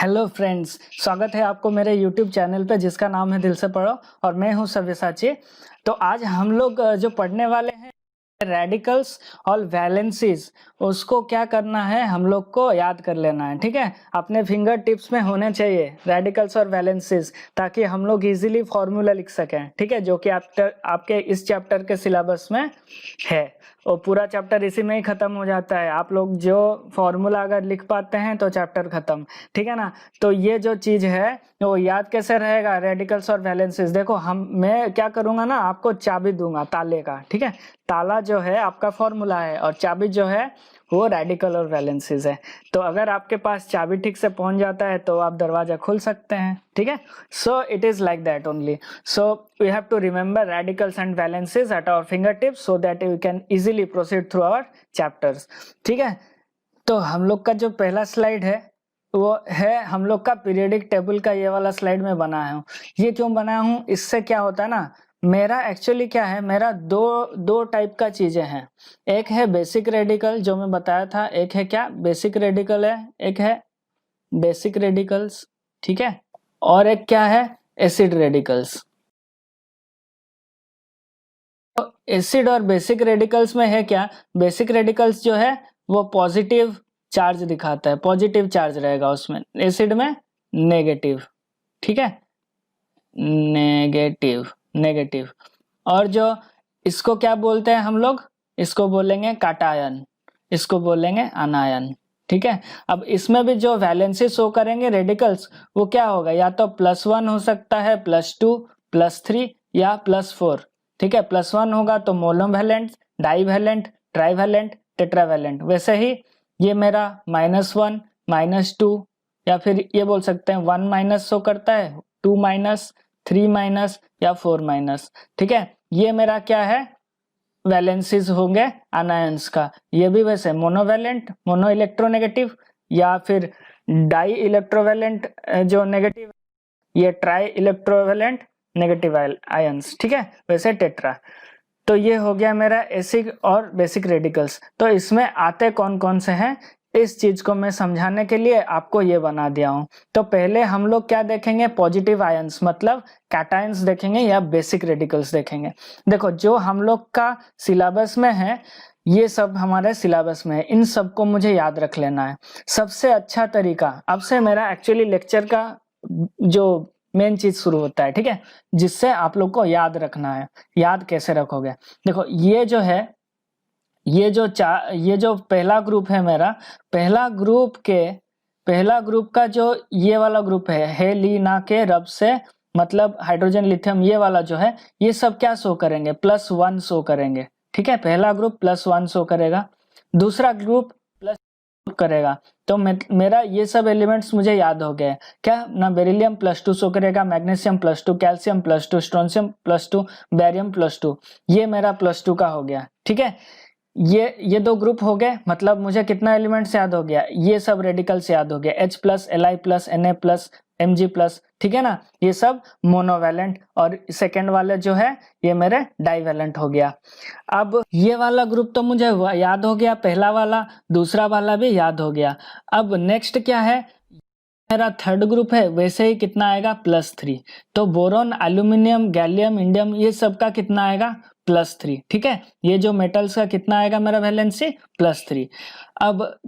Hello friends, स्वागत है आपको मेरे यूट्यूब चैनल पे जिसका नाम है दिल से पढ़ो और मैं हूं सव्यसाची। तो आज हम लोग जो पढ़ने वाले हैं रेडिकल्स और वैलेंसीज, उसको क्या करना है हम लोग को याद कर लेना है। ठीक है, अपने फिंगर टिप्स में होने चाहिए रेडिकल्स और वैलेंसीज, ताकि हम लोग इजीली फॉर्मूला लिख सकें। ठीक है, जो कि आपके इस चैप्टर के सिलेबस में है और पूरा चैप्टर इसी में ही खत्म हो जाता है। आप लोग जो फॉर्मूला अगर लिख पाते हैं तो चैप्टर खत्म। ठीक है ना। तो ये जो चीज है वो याद कैसे रहेगा, रेडिकल्स और वैलेंसीज। देखो मैं क्या करूंगा ना, आपको चाबी दूंगा ताले का। ठीक है, ताला जो है आपका फॉर्मूला है और चाबी जो है वो रेडिकल और वैलेंसीज है। तो अगर आपके पास चाबी ठीक से पहुंच जाता है तो आप दरवाजा खोल सकते हैं। ठीक है, so it is like that only. So we have to remember radicals and valencies at our finger tips so that we can easily proceed through our chapters. ठीक है, तो हम लोग का जो पहला स्लाइड है वो है हम लोग का पीरियोडिक टेबल का। ये वाला स्लाइड में बनाया हूँ। ये क्यों बनाया हूँ, इससे क्या होता है ना, मेरा एक्चुअली क्या है, मेरा दो टाइप का चीजें हैं। एक है बेसिक रेडिकल जो मैं बताया था, एक है क्या बेसिक रेडिकल है, एक है बेसिक रेडिकल्स। ठीक है, और एक क्या है एसिड रेडिकल्स। तो एसिड और बेसिक रेडिकल्स में है क्या, बेसिक रेडिकल्स जो है वो पॉजिटिव चार्ज दिखाता है, पॉजिटिव चार्ज रहेगा उसमें, एसिड में नेगेटिव। ठीक है, नेगेटिव नेगेटिव। और जो इसको क्या बोलते हैं हम लोग, इसको बोलेंगे काटायन, इसको बोलेंगे अनायन। ठीक है, अब इसमें भी जो वैलेंसी शो करेंगे रेडिकल्स वो क्या होगा, या तो +1 हो सकता है, +2, +3 या +4। ठीक है, +1 होगा तो मोनोवैलेंट, डाईवैलेंट, ट्राईवैलेंट, टेट्रावैलेंट। वैसे ही ये मेरा -1, -2 या फिर ये बोल सकते हैं 1 माइनस शो करता है, 2 माइनस, 3 माइनस या 4 माइनस। ठीक है, ये मेरा क्या है वैलेंसीज होंगे अनायंस का। ये भी वैसे मोनोवैलेंट, मोनो इलेक्ट्रोनेगेटिव, या फिर डाई इलेक्ट्रोवैलेंट जो नेगेटिव, ये ट्राई इलेक्ट्रोवैलेंट नेगेटिव आयंस। ठीक है, वैसे टेट्रा। तो ये हो गया मेरा एसिड और बेसिक रेडिकल्स। तो इसमें आते कौन कौन से हैं, इस चीज को मैं समझाने के लिए आपको ये बना दिया हूं। तो पहले हम लोग क्या देखेंगे, पॉजिटिव आयंस मतलब कैटायंस देखेंगे या बेसिक रेडिकल्स देखेंगे। देखो जो हम लोग का सिलेबस में है, ये सब हमारे सिलेबस में है, इन सबको मुझे याद रख लेना है। सबसे अच्छा तरीका, अब से मेरा एक्चुअली लेक्चर का जो मेन चीज शुरू होता है। ठीक है, जिससे आप लोग को याद रखना है। याद कैसे रखोगे, देखो ये जो है, ये जो पहला ग्रुप है मेरा, पहला ग्रुप का जो ये वाला ग्रुप है हेलिना के रब से, मतलब हाइड्रोजन लिथियम, ये वाला जो है ये सब क्या शो करेंगे, +1 शो करेंगे। ठीक है, पहला ग्रुप +1 शो करेगा, दूसरा ग्रुप करेगा। तो मेरा ये सब एलिमेंट्स मुझे याद हो गए। क्या ना, बेरिलियम +2 शो करेगा, मैग्नीशियम +2, कैल्शियम +2, स्ट्रोंशियम +2, बैरियम +2। ये मेरा +2 का हो गया। ठीक है, ये दो ग्रुप हो गए, मतलब मुझे कितना एलिमेंट्स याद हो गया, ये सब रेडिकल्स याद हो गया, H+, Li+, Na+, Mg+। ठीक है ना, ये सब मोनोवैलेंट, और सेकेंड वाले जो है ये मेरे डाईवैलेंट हो गया। अब ये वाला ग्रुप तो मुझे याद हो गया, पहला वाला, दूसरा वाला भी याद हो गया। अब नेक्स्ट क्या है, मेरा थर्ड ग्रुप है, वैसे ही कितना आएगा, +3। तो बोरोन, एल्यूमिनियम, गैलियम, इंडियम, ये सब का कितना आएगा, +3। ठीक है, ये जो मेटल्स का कितना आएगा मेरा वैलेंसी, +3। अब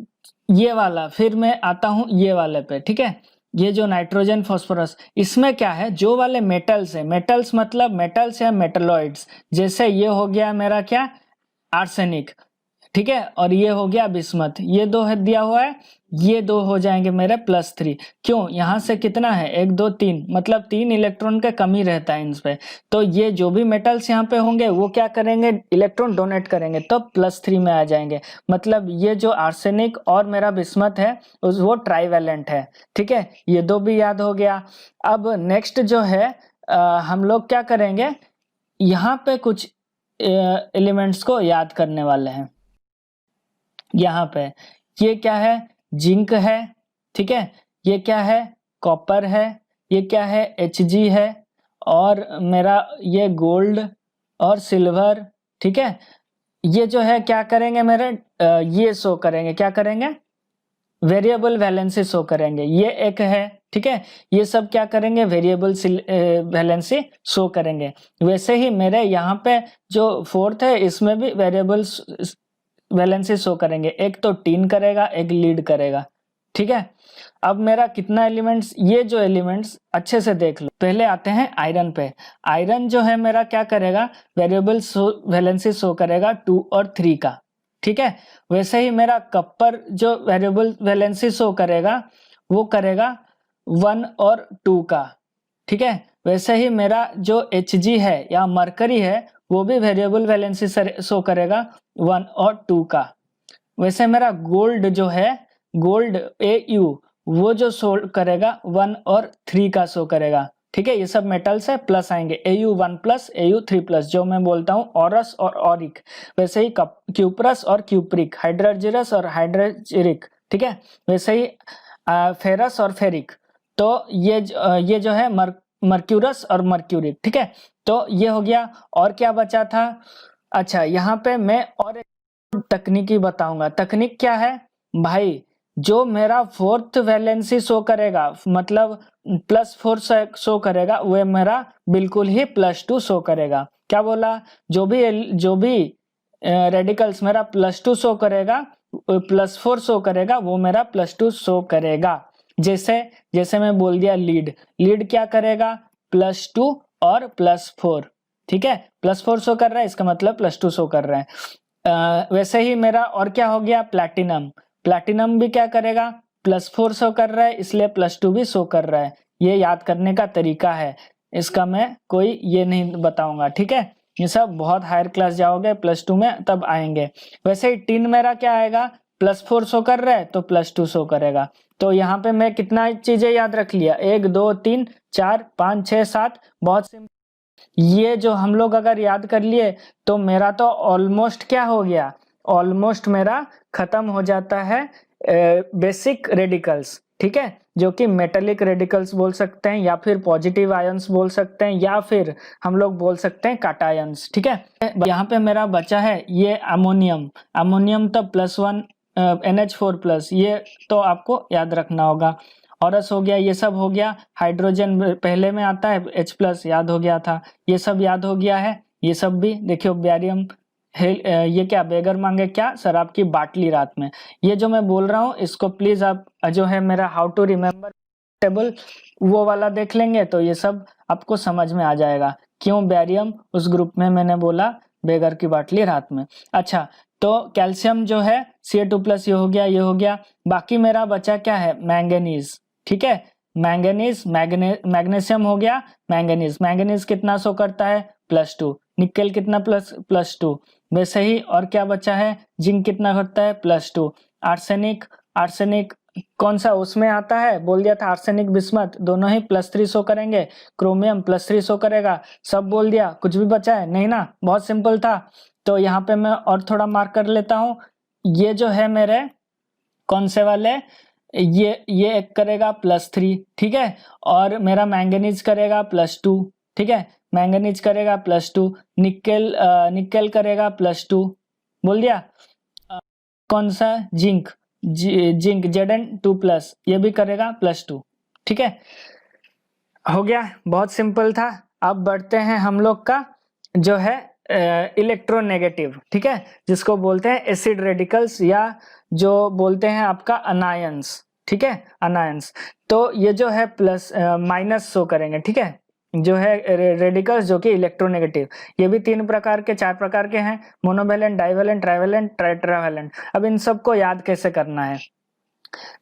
ये वाला, फिर मैं आता हूं ये वाले पे। ठीक है, ये जो नाइट्रोजन, फास्फोरस, इसमें क्या है, जो वाले मेटल्स है, मेटल्स मतलब मेटल्स या मेटलॉइड्स, जैसे ये हो गया मेरा क्या, आर्सेनिक। ठीक है, और ये हो गया बिस्मथ, ये दो है दिया हुआ है, ये दो हो जाएंगे मेरे +3। क्यों, यहाँ से कितना है, 1 2 3, मतलब 3 इलेक्ट्रॉन का कमी रहता है इन पे। तो ये जो भी मेटल्स यहाँ पे होंगे वो क्या करेंगे, इलेक्ट्रॉन डोनेट करेंगे, तो +3 में आ जाएंगे। मतलब ये जो आर्सेनिक और मेरा बिस्मथ है वो ट्राईवैलेंट है। ठीक है, ये दो भी याद हो गया। अब नेक्स्ट जो है हम लोग क्या करेंगे, यहाँ पे कुछ एलिमेंट्स को याद करने वाले हैं। यहाँ पे ये क्या है, जिंक है। ठीक है, ये क्या है, कॉपर है, ये क्या है, Hg है, और मेरा ये गोल्ड और सिल्वर। ठीक है, ये जो है क्या करेंगे मेरे, ये शो करेंगे, क्या करेंगे, वेरिएबल वैलेंसी शो करेंगे, ये एक है, ठीक है। ये सब क्या करेंगे, वेरिएबल वैलेंसी शो करेंगे। वैसे ही मेरे यहाँ पे जो फोर्थ है इसमें भी वेरिएबल वैलेंसी शो करेंगे, एक तो टीन करेगा, एक लीड करेगा, ठीक है। अब मेरा कितना एलिमेंट्स, ये जो एलिमेंट्स अच्छे से देख लो। पहले आते हैं आयरन पे। आयरन जो है मेरा क्या करेगा, वेरिएबल वैलेंसी शो करेगा 2 और 3 का, ठीक है। वैसे ही मेरा कॉपर जो वेरिएबल वैलेंसी शो करेगा वो करेगा 1 और 2 का, ठीक है। वैसे ही मेरा जो Hg है या मरकरी है वो भी वेरिएबल वैलेंसी शो करेगा 1 और 2 का। वैसे मेरा गोल्ड जो है, गोल्ड Au वो जो शो करेगा 1 और 3 का शो करेगा, ठीक है। ये सब मेटल्स है, प्लस आएंगे Au1 प्लस Au3 प्लस, जो मैं बोलता हूँ ऑरस और ऑरिक। वैसे ही क्यूप्रस और क्यूप्रिक, हाइड्रोजिरस और हाइड्रोजिरिक, ठीक है। वैसे ही फेरस और फेरिक। तो ये जो है मर्क्यूरस और मर्क्यूरिक, ठीक है। तो ये हो गया। और क्या बचा था, अच्छा यहाँ पे मैं और एक तकनीकी बताऊंगा। तकनीक क्या है भाई, जो मेरा फोर्थ वैलेंसी शो करेगा, मतलब +4 शो करेगा, वो मेरा बिल्कुल ही +2 शो करेगा। क्या बोला, जो भी रेडिकल्स मेरा +2 शो करेगा, +4 शो करेगा, वो मेरा +2 शो करेगा। जैसे मैं बोल दिया लीड क्या करेगा, +2 और +4, ठीक है। +4 शो कर रहा है, इसका मतलब +2 शो कर रहा है। वैसे ही मेरा और क्या हो गया, प्लैटिनम भी क्या करेगा, +4 शो कर रहा है, इसलिए +2 भी शो कर रहा है। ये याद करने का तरीका है, इसका मैं कोई ये नहीं बताऊंगा, ठीक है। ये सब बहुत हायर क्लास जाओगे +2 में तब आएंगे। वैसे ही टिन मेरा क्या आएगा, +4 शो कर रहा है तो +2 शो करेगा। तो यहाँ पे मैं कितना चीजें याद रख लिया, 1 2 3 4 5 6 7, बहुत सिंपल। ये जो हम लोग अगर याद कर लिए तो मेरा तो ऑलमोस्ट क्या हो गया, ऑलमोस्ट मेरा खत्म हो जाता है बेसिक रेडिकल्स, ठीक है। जो कि मेटेलिक रेडिकल्स बोल सकते हैं, या फिर पॉजिटिव आयंस बोल सकते हैं, या फिर हम लोग बोल सकते हैं काटायंस, ठीक है। यहाँ पे मेरा बचा है ये अमोनियम तो +1 NH4+, ये तो आपको याद रखना होगा। औरस हो गया, ये सब हो गया। हाइड्रोजन पहले में आता है H+, याद हो गया था, ये सब याद हो गया है। ये सब भी देखियो, बैरियम, ये क्या, बेगर मांगे क्या, शराब की बाटली रात में। ये जो मैं बोल रहा हूँ इसको प्लीज आप जो है मेरा हाउ टू रिमेम्बर टेबल वो वाला देख लेंगे तो ये सब आपको समझ में आ जाएगा, क्यों बैरियम उस ग्रुप में मैंने बोला, बेगर की बाटली रात में। अच्छा, तो कैल्शियम जो है Ca2+, ये हो गया, ये हो गया। बाकी मेरा बचा क्या है, मैंगनीज, ठीक है। मैग्नीशियम हो गया, मैंगनीज कितना शो करता है, +2। निकेल कितना, +2। वैसे ही और क्या बचा है, जिंक कितना करता है, +2। आर्सेनिक कौन सा उसमें आता है, बोल दिया था, आर्सेनिक बिस्मथ दोनों ही +3 शो करेंगे। क्रोमियम +3 शो करेगा। सब बोल दिया, कुछ भी बचा है नहीं ना, बहुत सिंपल था। तो यहाँ पे मैं और थोड़ा मार्क कर लेता हूँ। ये जो है मेरे कौन से वाले, ये एक करेगा +3, ठीक है। और मेरा मैंगनीज करेगा +2, ठीक है। मैंगनीज करेगा +2। निकेल करेगा +2, बोल दिया। कौन सा, जिंक Zn2+, ये भी करेगा +2, ठीक है। हो गया, बहुत सिंपल था। अब बढ़ते हैं हम लोग का जो है इलेक्ट्रोनेगेटिव, ठीक है, जिसको बोलते हैं एसिड रेडिकल्स, या जो बोलते हैं आपका अनायंस, ठीक है, अनायंस। तो ये जो है माइनस शो करेंगे, ठीक है, जो है रेडिकल्स जो कि इलेक्ट्रोनेगेटिव। ये भी 3 प्रकार के 4 प्रकार के हैं, मोनोवेलेंट, डाइवेलेंट, ट्राइवेलेंट, टेट्रावेलेंट। अब इन सबको याद कैसे करना है,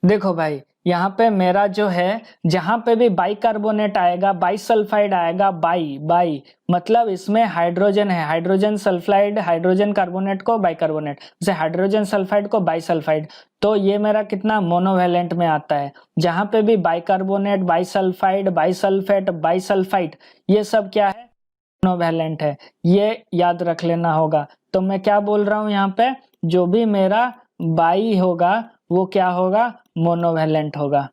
देखो भाई, यहाँ पे मेरा जो है, जहां पे भी बाइकार्बोनेट आएगा, बाइसल्फाइड आएगा, बाई मतलब इसमें हाइड्रोजन है, हाइड्रोजन सल्फाइड, हाइड्रोजन कार्बोनेट को बाइकार्बोनेट, जैसे हाइड्रोजन सल्फाइड को बाइसल्फाइड। तो ये मेरा कितना मोनोवेलेंट में आता है। जहां पे भी बाइकार्बोनेट, बाइसल्फाइड, बाइसल्फेट, बाइसल्फाइड, ये सब क्या है, मोनोवेलेंट है। ये याद रख लेना होगा। तो मैं क्या बोल रहा हूँ यहाँ पे, जो भी मेरा बाई होगा वो क्या होगा, मोनोवेलेंट होगा,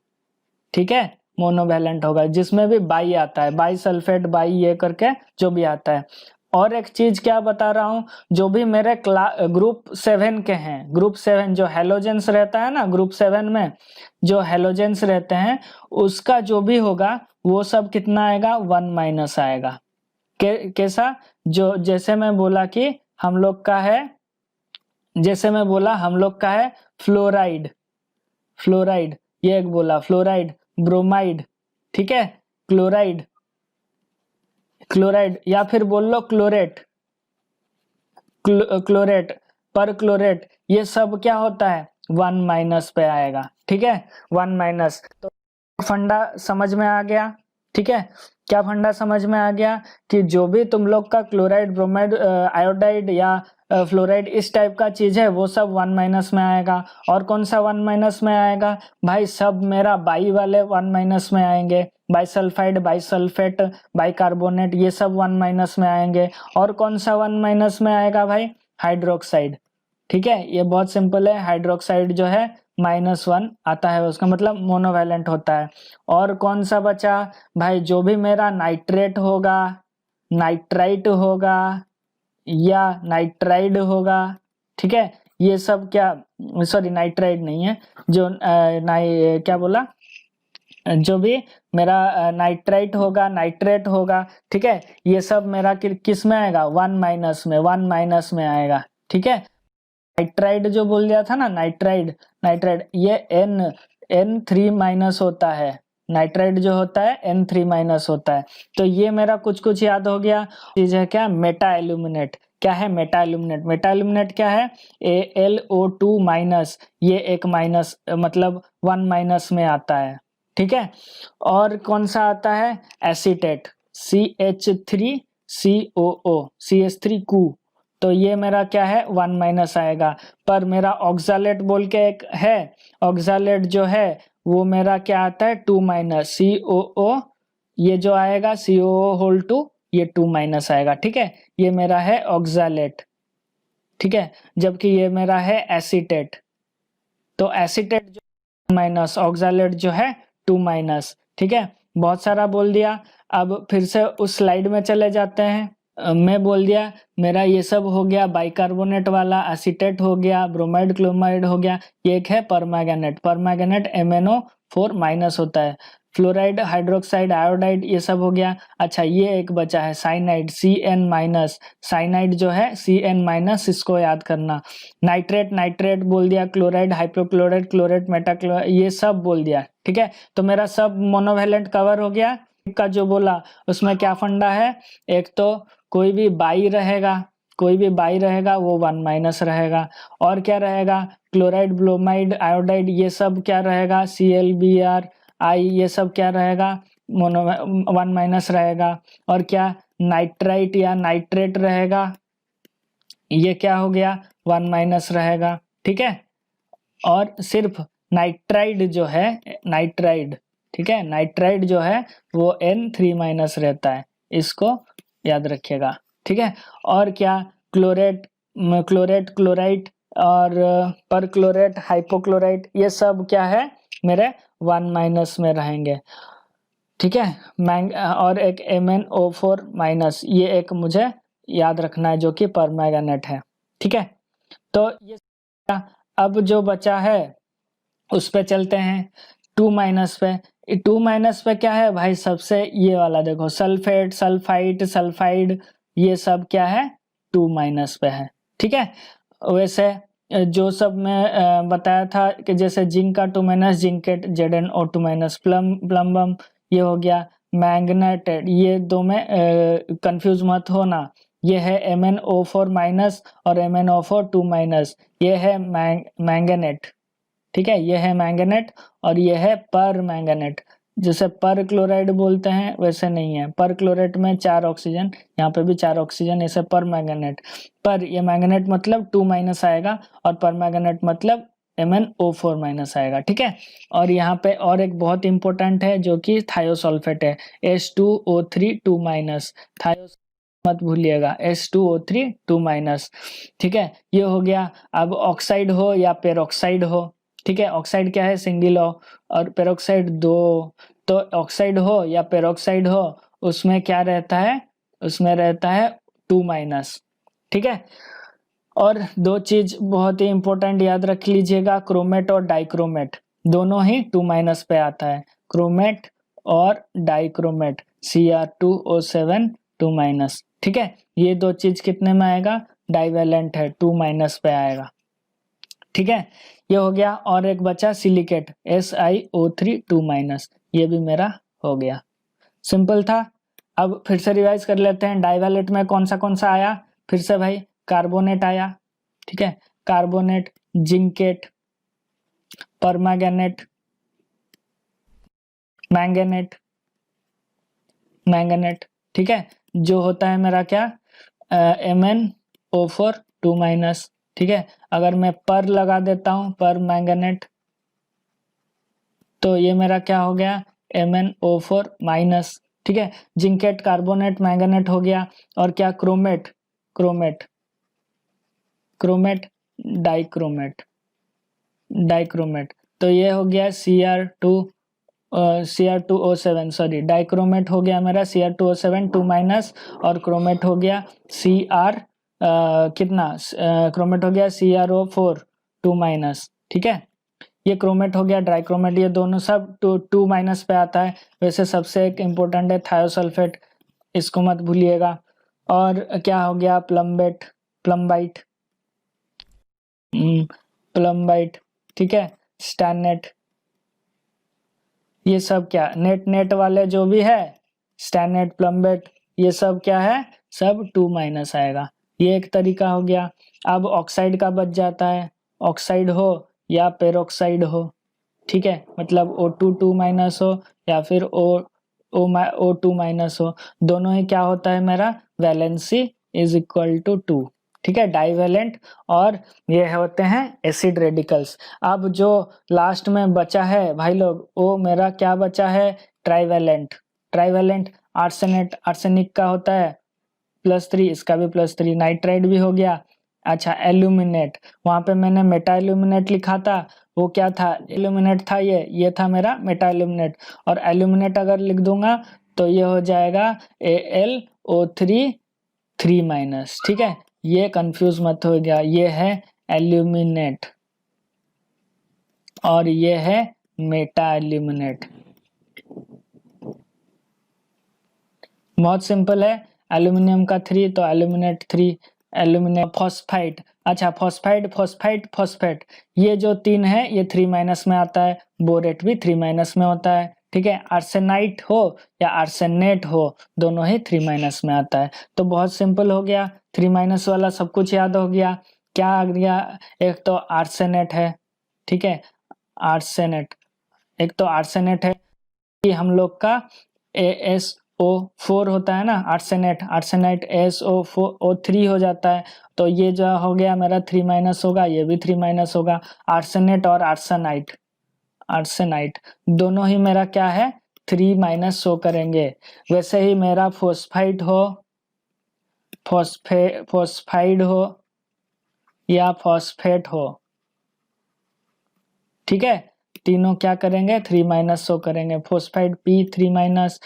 ठीक है, मोनोवेलेंट होगा। जिसमें भी बाई आता है, बाई सल्फेट, बाई ये करके जो भी आता है। और एक चीज क्या बता रहा हूँ, जो भी मेरे ग्रुप 7 के हैं, ग्रुप 7 जो हेलोजेंस रहता है ना, ग्रुप 7 में जो हेलोजेंस रहते हैं उसका जो भी होगा वो सब कितना आएगा, 1 माइनस आएगा। कैसा, जो जैसे मैं बोला कि हम लोग का है, जैसे मैं बोला हम लोग का है फ्लोराइड, फ्लोराइड ये एक बोला, फ्लोराइड, ब्रोमाइड, ठीक है, क्लोराइड, क्लोराइड, या फिर बोल लो क्लोरेट, क्लोरेट, पर क्लोरेट, ये सब क्या होता है, 1 माइनस पे आएगा, ठीक है, 1 माइनस। तो फंडा समझ में आ गया, ठीक है। क्या फंडा समझ में आ गया कि जो भी तुम लोग का क्लोराइड, ब्रोमाइड, आयोडाइड या फ्लोराइड इस टाइप का चीज है वो सब 1 माइनस में आएगा। और कौन सा 1 माइनस में आएगा भाई, सब मेरा बाई वाले 1 माइनस में आएंगे, बाइसल्फाइड, बाइसल्फेट, बाइकार्बोनेट, ये सब 1 माइनस में आएंगे। और कौन सा 1 माइनस में आएगा भाई, हाइड्रोक्साइड, ठीक है, ये बहुत सिंपल है, हाइड्रोक्साइड जो है -1 आता है, उसका मतलब मोनोवैलेंट होता है। और कौन सा बचा भाई, जो भी मेरा नाइट्रेट होगा, नाइट्राइट होगा या नाइट्राइड होगा, ठीक है, ये सब क्या, सॉरी नाइट्राइड नहीं है, जो क्या बोला, जो भी मेरा नाइट्राइट होगा, नाइट्रेट होगा, ठीक है, ये सब मेरा किस में आएगा, 1 माइनस में, 1 माइनस में आएगा, ठीक है। नाइट्राइड जो बोल दिया था ना, नाइट्राइड, नाइट्राइड ये N3 माइनस होता है, नाइट्राइड जो होता है N3 माइनस होता है। तो ये मेरा कुछ कुछ याद हो गया। चीज है क्या, मेटा एल्यूमिनेट, क्या है मेटा एल्यूमिनेट, मेटा एल्यूमिनेट क्या है, AlO2 माइनस, ये एक माइनस मतलब 1 माइनस में आता है, ठीक है। और कौन सा आता है, एसीटेट, CH3COO, CH3 तो ये मेरा क्या है, 1 माइनस आएगा। पर मेरा ऑक्सालेट बोल के एक है, ऑक्सालेट जो है वो मेरा क्या आता है, 2 माइनस, COO, ये जो आएगा COO होल 2, ये 2 माइनस आएगा, ठीक है, ये मेरा है ऑक्सालेट, ठीक है। जबकि ये मेरा है एसीटेट, तो एसीटेट जो माइनस, ऑक्सालेट जो है 2 माइनस, ठीक है। बहुत सारा बोल दिया। अब फिर से उस स्लाइड में चले जाते हैं। मैं बोल दिया मेरा ये सब हो गया, बाइकार्बोनेट वाला, एसीटेट हो गया, ब्रोमाइड, क्लोमाइड हो गया, ये एक है परमैंगनेट, परमैंगनेट MnO4 माइनस होता है, फ्लोराइड, हाइड्रोक्साइड, आयोडाइड, ये सब हो गया। अच्छा ये एक बचा है साइनाइड, Cn माइनस, साइनाइड जो है Cn माइनस, इसको याद करना। नाइट्रेट, नाइट्रेट बोल दिया, क्लोराइड, हाइपोक्लोराइड, क्लोरेट, मेटाक्लोराइड, ये सब बोल दिया, ठीक है। तो मेरा सब मोनोवैलेंट कवर हो गया। का जो बोला उसमें क्या फंडा है, एक तो कोई भी बाई रहेगा, कोई भी बाई रहेगा वो 1 माइनस रहेगा। और क्या रहेगा, क्लोराइड, ब्रोमाइड, आयोडाइड, ये सब क्या रहेगा, ClBr, ये सब क्या रहेगा, मोनो 1 माइनस रहेगा। और क्या, नाइट्राइट या नाइट्रेट रहेगा, ये क्या हो गया, 1 माइनस रहेगा, ठीक है। और सिर्फ नाइट्राइड जो है, नाइट्राइड, ठीक है, नाइट्राइड जो है वो N3 माइनस रहता है, इसको याद रखिएगा, ठीक है। और क्या, क्लोरेट, क्लोरेट, क्लोराइट और पर क्लोरेट, हाइपोक्लोराइट, ये सब क्या है मेरे 1 माइनस में रहेंगे, ठीक है। और एक MnO4 माइनस, ये एक मुझे याद रखना है जो कि परमैंगनेट है, ठीक है। तो ये अब जो बचा है उस पे चलते हैं, 2 माइनस पे। 2 माइनस पे क्या है भाई, सबसे ये वाला देखो, सल्फेट, सल्फाइट, सल्फाइड, ये सब क्या है, 2 माइनस पे है, ठीक है। वैसे जो सब मैं बताया था कि जैसे जिंक का 2 minus, zincate, ZnO2 minus, plumbum ये हो गया, मैग्नेटेड, ये दो में कंफ्यूज मत होना, ये है MnO4 माइनस और MnO4 2 माइनस, ये है मैंगनेट, ठीक है, ये है मैंगनेट और ये है पर मैंगनेट। जैसे पर क्लोराइड बोलते हैं वैसे नहीं है, पर क्लोराइड में 4 ऑक्सीजन, यहाँ पे भी 4 ऑक्सीजन, इसे पर मैंगनेट। पर ये मैंगनेट मतलब 2 माइनस आएगा और पर मैंगनेट मतलब MnO4 माइनस आएगा, ठीक है। और यहाँ पे और एक बहुत इंपॉर्टेंट है जो कि थायोसल्फेट है, H2O3 2 माइनस, थायोस मत भूलिएगा, H2O3 2 माइनस, ठीक है, ये हो गया। अब ऑक्साइड हो या पेरोक्साइड हो, ठीक है, ऑक्साइड क्या है, सिंगल हो, और पेरोक्साइड 2, तो ऑक्साइड हो या पेरोक्साइड हो उसमें क्या रहता है, उसमें रहता है 2 माइनस। ठीक है, और दो चीज बहुत ही इंपॉर्टेंट याद रख लीजिएगा, क्रोमेट और डाइक्रोमेट दोनों ही 2 माइनस पे आता है। क्रोमेट और डाइक्रोमेट Cr2O7 2 माइनस। ठीक है, ये दो चीज कितने में आएगा, डाइवेलेंट है, 2 माइनस पे आएगा। ठीक है, ये हो गया। और एक बचा सिलिकेट SiO3 2 माइनस, ये भी मेरा हो गया। सिंपल था। अब फिर से रिवाइज कर लेते हैं। डाइवेलेंट में कौन सा आया, फिर से भाई कार्बोनेट आया। ठीक है, कार्बोनेट, जिंकेट, परमांगनेट, मैंगनेट। ठीक है, जो होता है मेरा क्या, MnO4 2 माइनस। ठीक है, अगर मैं पर लगा देता हूं, पर मैंगनेट, तो ये मेरा क्या हो गया, MnO4 माइनस। ठीक है, जिंकेट, कार्बोनेट, मैंगनेट हो गया। और क्या, क्रोमेट, डाइक्रोमेट, तो ये हो गया Cr2O7, सॉरी, डाइक्रोमेट हो गया मेरा Cr2O7 2 माइनस, और क्रोमेट हो गया क्रोमेट हो गया CrO4 2 माइनस। ठीक है, ये क्रोमेट हो गया, डाइक्रोमेट, ये दोनों सब 2 माइनस पे आता है। वैसे सबसे एक इम्पोर्टेंट है थायोसल्फेट, इसको मत भूलिएगा। और क्या हो गया, प्लम्बाइट। ठीक है, स्टैनेट, ये सब क्या, नेट वाले जो भी है, स्टैनेट, प्लम्बेट, ये सब क्या है, सब 2 माइनस आएगा। ये एक तरीका हो गया। अब ऑक्साइड का बच जाता है, ऑक्साइड हो या पेरोक्साइड हो। ठीक है, मतलब O2 2 माइनस हो या फिर O2 माइनस हो, दोनों ही क्या होता है मेरा, वैलेंसी इज इक्वल टू 2। ठीक है, डाइवेलेंट, और ये होते हैं एसिड रेडिकल्स। अब जो लास्ट में बचा है भाई लोग, वो मेरा क्या बचा है, ट्राइवेलेंट। आर्सेनिक का होता है +3, इसका भी +3, नाइट्राइड भी हो गया। अच्छा, एल्यूमिनेट, वहां पे मैंने मेटा एल्यूमिनेट लिखा था, वो क्या था, एल्यूमिनेट था, ये था मेरा मेटा एल्यूमिनेट। और एल्यूमिनेट अगर लिख दूंगा तो ये हो जाएगा AlO3 3 माइनस। ठीक है, ये कंफ्यूज मत हो गया, ये है एल्यूमिनेट और ये है मेटा एल्यूमिनेट। बहुत सिंपल है, एल्यूमिनियम का 3 तो एल्यूमिनेट 3, एल्यूमिनियम। फॉस्फाइड, अच्छा, फॉस्फेट, ये जो 3 है ये 3 माइनस में आता है। बोरेट भी 3 माइनस में होता है। ठीक है, आर्सेनाइट हो या आर्सेनेट हो, दोनों ही 3 माइनस में आता है। तो बहुत सिंपल हो गया, 3 माइनस वाला सब कुछ याद हो गया। क्या आ गया, एक तो आर्सेनेट है। ठीक है, आर्सेनेट, एक तो आर्सेनेट है कि हम लोग का ASO4 होता है ना, आर्सेनाइट ASO3 हो जाता है। तो ये जो हो गया मेरा 3 माइनस होगा, ये भी 3 माइनस होगा। आर्सेनेट और आर्सेनाइट दोनों ही मेरा क्या है, 3 माइनस शो करेंगे। वैसे ही मेरा फॉस्फाइड हो या फॉस्फेट हो, ठीक है, तीनों क्या करेंगे, 3 माइनस शो करेंगे। फॉस्फाइड P3 माइनस,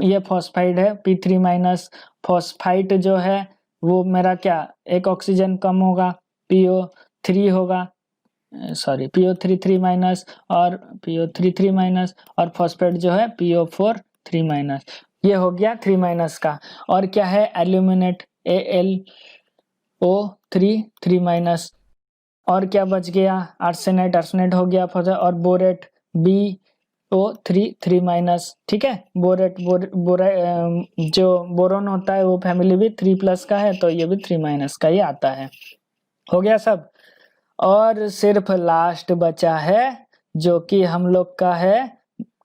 ये फॉस्फाइड है P3 माइनस। फॉस्फाइट जो है वो मेरा क्या, एक ऑक्सीजन कम होगा, PO3 होगा, सॉरी PO3 3 माइनस, और PO3 3 माइनस, और फॉस्फेट जो है PO4 3 माइनस। ये हो गया 3 माइनस का। और क्या है, एल्यूमिनेट AlO3 3 माइनस। और क्या बच गया, आर्सेनाइट हो गया, और बोरेट BO3 3 माइनस। ठीक है, जो बोरोन होता है वो फैमिली भी 3 प्लस का है, तो ये भी 3 माइनस का ही आता है। हो गया सब। और सिर्फ लास्ट बचा है जो कि हम लोग का है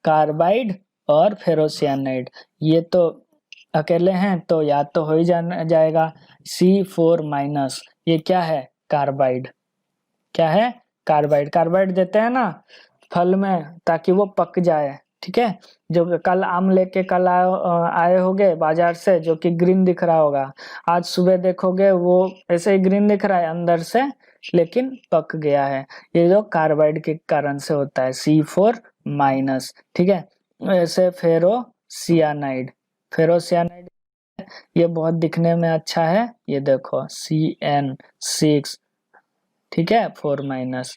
कार्बाइड और फेरोसियानाइड। ये तो अकेले हैं तो याद तो हो ही जाएगा, C4 माइनस। ये क्या है, कार्बाइड। क्या है, कार्बाइड देते हैं ना फल में ताकि वो पक जाए। ठीक है, जो कल आम लेके कल आए होगे बाजार से, जो कि ग्रीन दिख रहा होगा, आज सुबह देखोगे वो ऐसे ही ग्रीन दिख रहा है अंदर से, लेकिन पक गया है। ये जो कार्बाइड के कारण से होता है, C4 माइनस। ठीक है, ऐसे फेरोसियानाइड ये बहुत दिखने में अच्छा है, ये देखो CN6, ठीक है, 4-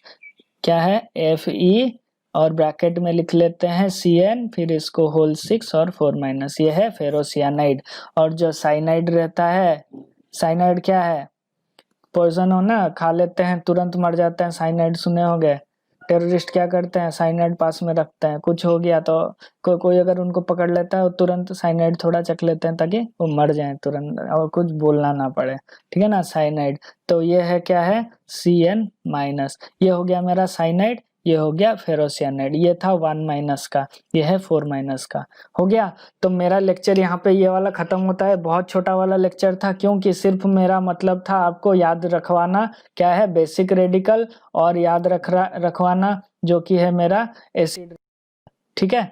क्या है Fe और ब्रैकेट में लिख लेते हैं Cn, फिर इसको होल 6 और 4-, ये है फेरोसियानाइड। और जो साइनाइड रहता है, साइनाइड क्या है, पॉइजन हो ना, खा लेते हैं तुरंत मर जाते हैं, साइनाइड सुने होंगे। टेररिस्ट क्या करते हैं, साइनाइड पास में रखते हैं, कुछ हो गया तो कोई अगर उनको पकड़ लेता है वो तुरंत साइनाइड थोड़ा चख लेते हैं ताकि वो मर जाए तुरंत और कुछ बोलना ना पड़े, ठीक है ना, साइनाइड। तो ये है क्या है Cn-, ये हो गया मेरा साइनाइड, ये हो गया फेरोसियानाइड, ये था 1- का, ये है 4- का, हो गया। तो मेरा लेक्चर यहाँ पे ये वाला खत्म होता है। बहुत छोटा वाला लेक्चर था क्योंकि सिर्फ मेरा मतलब था आपको याद रखवाना क्या है बेसिक रेडिकल, और याद रखवाना जो कि है मेरा एसिड, ठीक है।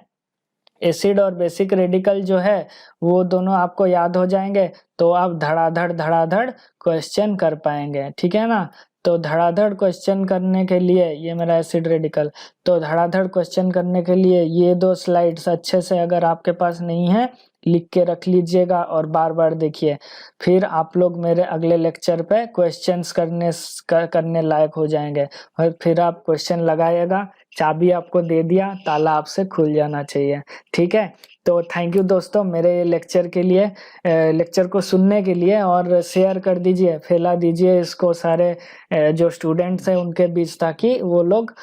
एसिड और बेसिक रेडिकल जो है वो दोनों आपको याद हो जाएंगे तो आप धड़ाधड़ क्वेश्चन कर पाएंगे, ठीक है ना। तो धड़ाधड़ क्वेश्चन करने के लिए, ये मेरा एसिड रेडिकल, तो धड़ाधड़ क्वेश्चन करने के लिए ये 2 स्लाइड्स अच्छे से अगर आपके पास नहीं है लिख के रख लीजिएगा और बार बार देखिए, फिर आप लोग मेरे अगले लेक्चर पे क्वेश्चंस करने लायक हो जाएंगे। और फिर आप क्वेश्चन लगाइएगा, चाबी आपको दे दिया, ताला आपसे खुल जाना चाहिए, ठीक है। तो थैंक यू दोस्तों मेरे लेक्चर के लिए, लेक्चर को सुनने के लिए, और शेयर कर दीजिए, फैला दीजिए इसको सारे जो स्टूडेंट्स हैं उनके बीच, ताकि वो लोग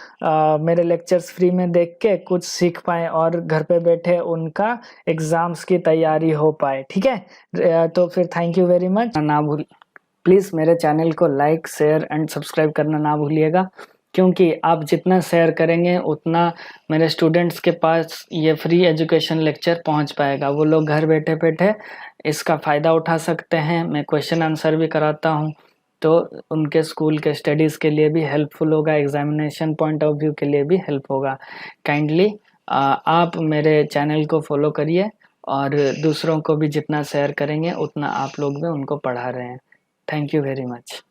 मेरे लेक्चर्स फ्री में देख के कुछ सीख पाएँ और घर पे बैठे उनका एग्जाम्स की तैयारी हो पाए, ठीक है। तो फिर थैंक यू वेरी मच। ना भूल प्लीज़ मेरे चैनल को लाइक शेयर एंड सब्सक्राइब करना ना भूलिएगा, क्योंकि आप जितना शेयर करेंगे उतना मेरे स्टूडेंट्स के पास ये फ्री एजुकेशन लेक्चर पहुंच पाएगा, वो लोग घर बैठे बैठे इसका फ़ायदा उठा सकते हैं। मैं क्वेश्चन आंसर भी कराता हूं, तो उनके स्कूल के स्टडीज़ के लिए भी हेल्पफुल होगा, एग्जामिनेशन पॉइंट ऑफ व्यू के लिए भी हेल्प होगा। काइंडली आप मेरे चैनल को फॉलो करिए, और दूसरों को भी जितना शेयर करेंगे उतना आप लोग भी उनको पढ़ा रहे हैं। Thank you very much.